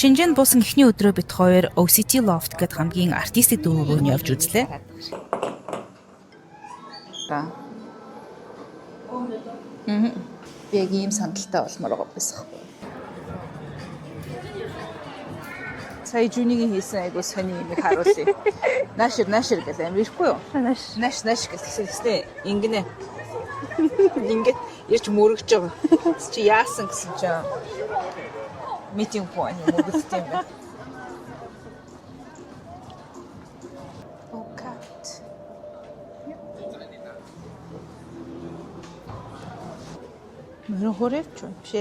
Шинжээнд буусан эхний өдрөө бид хоёр OCT Loft гэдэг хамгийн артистик дөрвөөр нь явж үзлээ. Би яг ийм сандалтай болмоор байгаа байсан. Сая Жунигийн хийсэн айгуу сони юм харуулъя. Нашир гэл амир ирэхгүй юу? Наш гэсэн ингэнэ. Ингээд ирж мөрөгж байгаа. Чи яасан гэсэн чинь meeting point мөрөгдсөн юм байна. Окат. Мөрөн хөрөвч биш.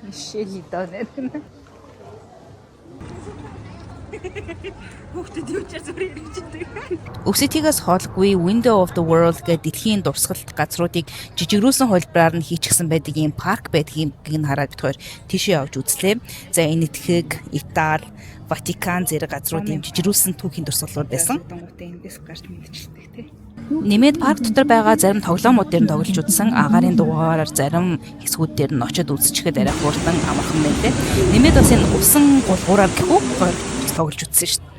Мишели донэ. OCT-гээс хоолгүй Window of the World гэдэг дэлхийн дурсгалт газруудыг жижигрүүлсэн хөлбраар нь хийчихсэн байдаг юм парк байдгийг хараад бид хоёр тийшээ явж үзлээ. За энэ этхэг, Итали, Ватикан зэрэг газруудын жижигрүүлсэн түүхийн дурсгалууд байсан. Нэмээд парк дотор байгаа зарим тоглоомууд дээр нь тоглож үзсэн, агаарын дугаараар зарим хэсгүүд дээр нь очиод үзчихээд арай хурдан амархан байлээ. Нэмээд бас энэ усан гулгуураар гэхүү тоглож үзсэн шүү дээ.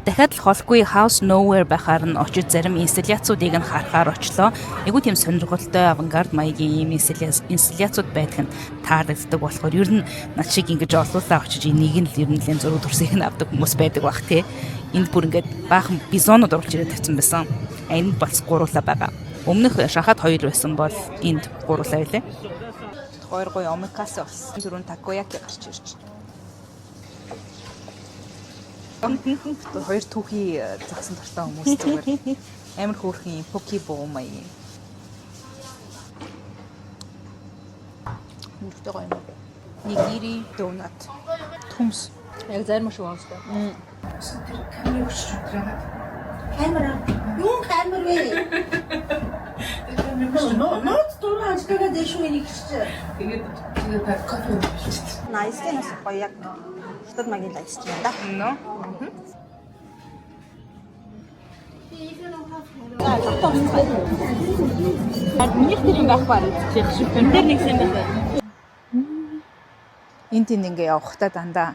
Дахиад л холгүй House Nowhere байхаар нь очиж зарим инсталляцуудыг нь харахаар очлоо. Айгуу тийм сонирхолтой авангард маягийн ийм инсталляцууд байдаг нь таалагддаг болохоор ер нь над шиг ингэж олуулаа очиж энийг нь л ер нь л зураг төрсийг нь авдаг хүмүүс байдаг бах тий. Энд бүр ингээд баахан бизонууд оруулж ирээд тавьсан байсан. Энд бас гуруула байгаа. Өмнөх шахаад 2 байсан бол энд гуруула байлээ. Хоёр гоё омикас болсон. Зүрүүн такояки гарч ирж байна. Хоёр түүхий загсан дуртай хүмүүс зүгээр амар хөөрхөн поки боо маяг. Нүртэй гоё юм. Нигири донат. Түмс. Яг зарим шиг онцтой. Камера өчрөж байгаа. Камера. Юу камер вэ? Нот дураа ажтайгаа дэшгүй нэг чи. Тэгээд кофе хийчихсэн. Найсгэнээс гоё яг хятад магийн лайс ч юм да. Нөө. Нэг тэр юм байх баар үзчих шиг. Тэр нэг юм байна. Энд ингээ явахдаа дандаа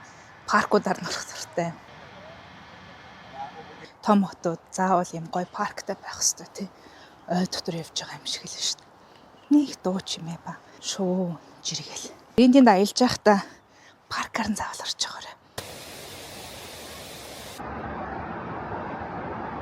паркуудаар нөрөх дуртай. Том хотууд заавал юм гоё парктай байх хэрэгтэй тий. Ой дотор явж байгаа юм шиг л шүү дээ. Нэг дуу чимээ ба. Шуу жиргэл. Энд аялж байхдаа паркаар нь заавал орж байгаарай.